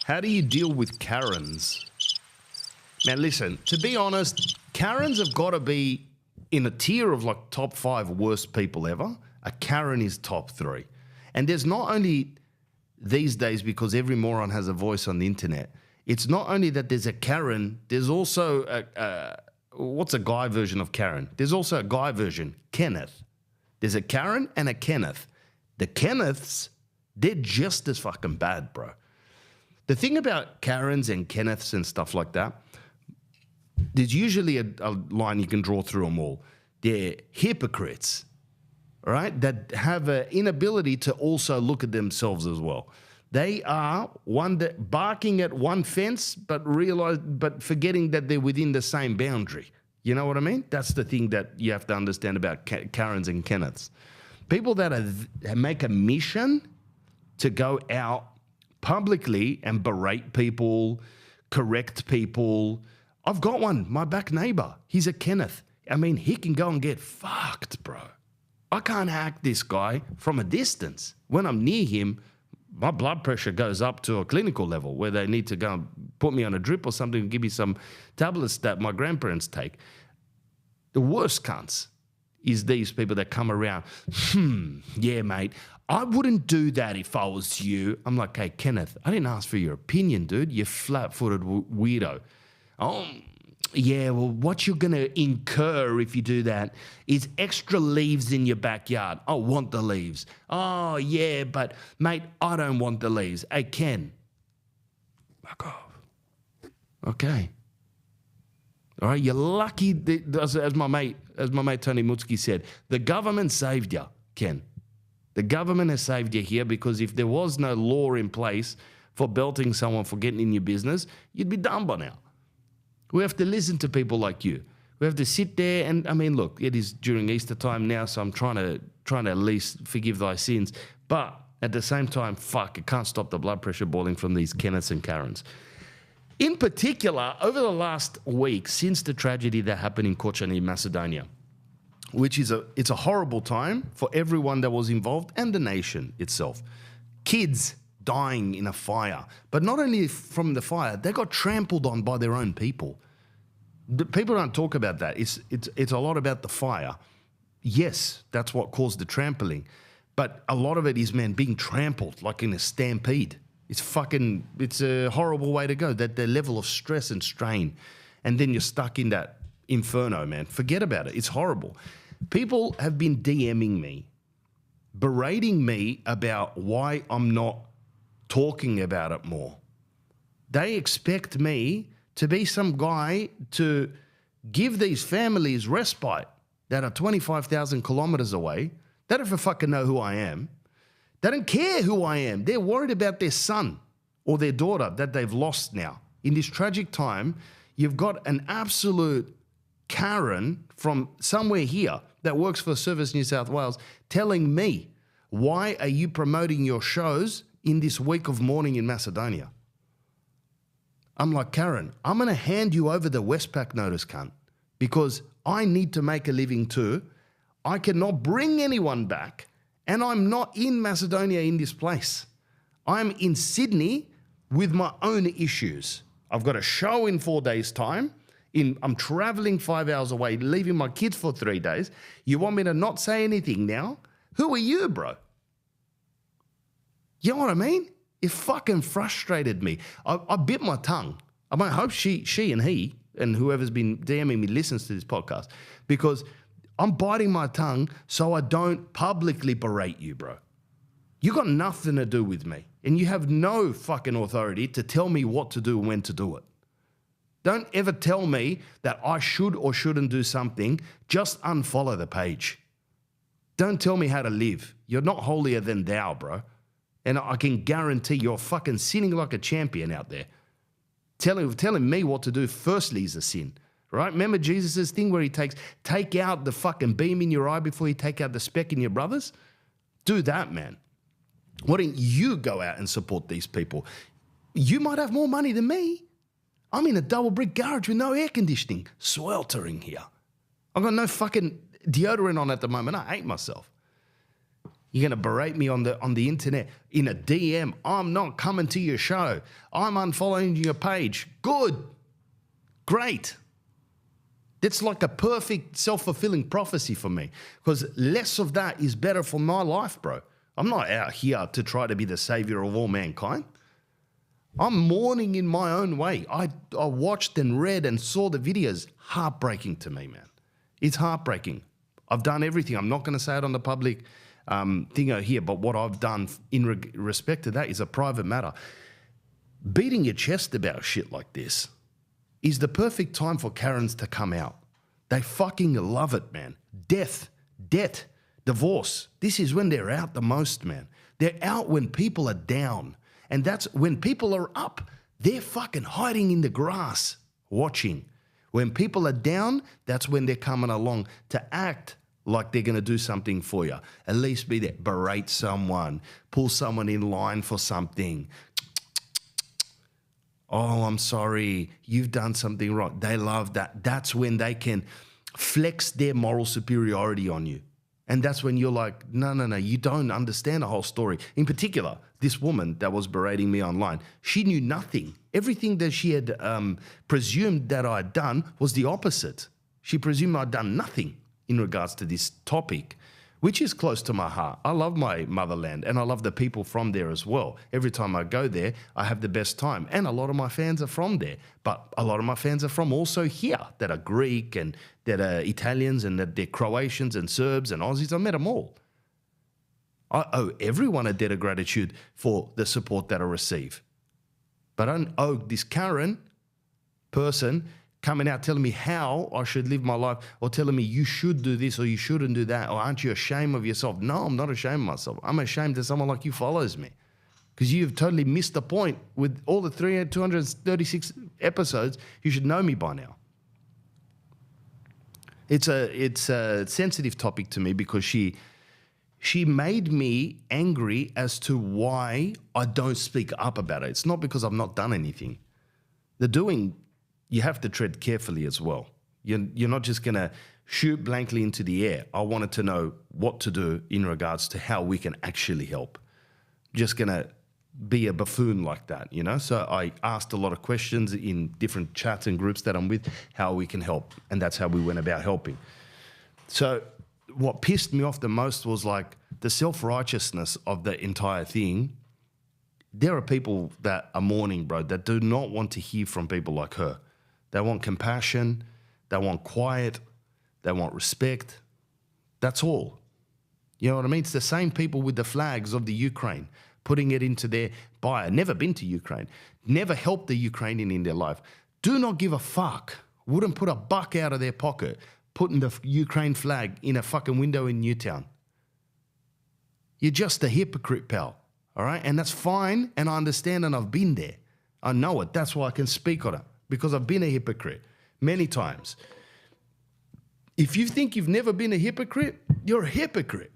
How do you deal with Karens? Man, listen, to be honest, Karens have got to be in a tier of like top 5 worst people ever. A Karen is top 3. And there's not only these days, because every moron has a voice on the internet, it's not only that there's a Karen, there's also what's a guy version of Karen? There's also a guy version, Kenneth. There's a Karen and a Kenneth. The Kenneths, they're just as fucking bad, bro. The thing about Karens and Kenneths and stuff like that, there's usually a line you can draw through them all. They're hypocrites, right? That have an inability to also look at themselves as well. They are barking at one fence, but forgetting that they're within the same boundary. You know what I mean? That's the thing that you have to understand about Karens and Kenneths. People that make a mission to go out publicly and berate people, correct people. I've got one, my back neighbor. He's a Kenneth. I mean, he can go and get fucked, bro. I can't hack this guy from a distance. When I'm near him, my blood pressure goes up to a clinical level where they need to go and put me on a drip or something and give me some tablets that my grandparents take. The worst cunts is these people that come around, yeah, mate, I wouldn't do that if I was you. I'm like, hey, Kenneth, I didn't ask for your opinion, dude. You flat-footed weirdo. Oh, yeah, well, what you're going to incur if you do that is extra leaves in your backyard. I want the leaves. Oh, yeah, but, mate, I don't want the leaves. Hey, Ken, fuck off. Okay. All right, you're lucky, as my mate Tony Mutsky said, the government saved you, Ken. The government has saved you here, because if there was no law in place for belting someone for getting in your business, you'd be done by now. We have to listen to people like you. We have to sit there and, I mean, look, it is during Easter time now, so I'm trying to at least forgive thy sins. But at the same time, fuck, it can't stop the blood pressure boiling from these Kenneths and Karens. In particular, over the last week, since the tragedy that happened in Kočani, Macedonia, which is it's a horrible time for everyone that was involved and the nation itself. Kids dying in a fire, but not only from the fire, they got trampled on by their own people. The people don't talk about that. It's a lot about the fire. Yes, that's what caused the trampling, but a lot of it is, man, being trampled like in a stampede. It's a horrible way to go, that the level of stress and strain, and then you're stuck in that inferno, man. Forget about it. It's horrible. People have been DMing me, berating me about why I'm not talking about it more. They expect me to be some guy to give these families respite that are 25,000 kilometers away. They don't fucking know who I am. They don't care who I am. They're worried about their son or their daughter that they've lost now. In this tragic time, you've got an absolute Karen from somewhere here that works for Service New South Wales telling me, why are you promoting your shows in this week of mourning in Macedonia? I'm like, Karen, I'm going to hand you over the Westpac notice, cunt, because I need to make a living too. I cannot bring anyone back, and I'm not in Macedonia in this place. I'm in Sydney with my own issues. I've got a show in 4 days' time. I'm traveling 5 hours away, leaving my kids for 3 days. You want me to not say anything now? Who are you, bro? You know what I mean? It fucking frustrated me. I bit my tongue. I mean, I hope she and he and whoever's been DMing me listens to this podcast, because I'm biting my tongue so I don't publicly berate you, bro. You got nothing to do with me, and you have no fucking authority to tell me what to do and when to do it. Don't ever tell me that I should or shouldn't do something. Just unfollow the page. Don't tell me how to live. You're not holier than thou, bro. And I can guarantee you're fucking sinning like a champion out there. Telling me what to do firstly is a sin, right? Remember Jesus' thing where he take out the fucking beam in your eye before you take out the speck in your brother's? Do that, man. Why don't you go out and support these people? You might have more money than me. I'm in a double brick garage with no air conditioning, sweltering here. I've got no fucking deodorant on at the moment. I hate myself. You're going to berate me on the internet in a DM. I'm not coming to your show. I'm unfollowing your page. Good. Great. That's like a perfect self-fulfilling prophecy for me, because less of that is better for my life, bro. I'm not out here to try to be the savior of all mankind. I'm mourning in my own way. I watched and read and saw the videos. Heartbreaking to me, man. It's heartbreaking. I've done everything. I'm not going to say it on the public thing out here, but what I've done in respect to that is a private matter. Beating your chest about shit like this is the perfect time for Karens to come out. They fucking love it, man. Death, debt, divorce. This is when they're out the most, man. They're out when people are down. And that's when people are up, they're fucking hiding in the grass, watching. When people are down, that's when they're coming along to act like they're going to do something for you. At least be there. Berate someone. Pull someone in line for something. Oh, I'm sorry. You've done something wrong. They love that. That's when they can flex their moral superiority on you. And that's when you're like, no, you don't understand the whole story. In particular, this woman that was berating me online, she knew nothing. Everything that she had presumed that I'd done was the opposite. She presumed I'd done nothing in regards to this topic, which is close to my heart. I love my motherland and I love the people from there as well. Every time I go there, I have the best time. And a lot of my fans are from there. But a lot of my fans are from also here that are Greek and that are Italians and that they're Croatians and Serbs and Aussies. I met them all. I owe everyone a debt of gratitude for the support that I receive. But I don't owe this Karen person coming out telling me how I should live my life, or telling me you should do this or you shouldn't do that, or aren't you ashamed of yourself? No, I'm not ashamed of myself. I'm ashamed that someone like you follows me, because you've totally missed the point. With all the 236 episodes, you should know me by now. It's a sensitive topic to me because she made me angry as to why I don't speak up about it. It's not because I've not done anything. The doing, you have to tread carefully as well. You're not just going to shoot blankly into the air. I wanted to know what to do in regards to how we can actually help. Just going to be a buffoon like that, you know? So I asked a lot of questions in different chats and groups that I'm with, how we can help. And that's how we went about helping. So what pissed me off the most was like the self-righteousness of the entire thing. There are people that are mourning, bro, that do not want to hear from people like her. They want compassion, they want quiet, they want respect. That's all. You know what I mean? It's the same people with the flags of the Ukraine, putting it into their bio. Never been to Ukraine, never helped the Ukrainian in their life. Do not give a fuck. Wouldn't put a buck out of their pocket, putting the Ukraine flag in a fucking window in Newtown. You're just a hypocrite, pal. All right? And that's fine, and I understand, and I've been there. I know it. That's why I can speak on it, because I've been a hypocrite many times. If you think you've never been a hypocrite, you're a hypocrite.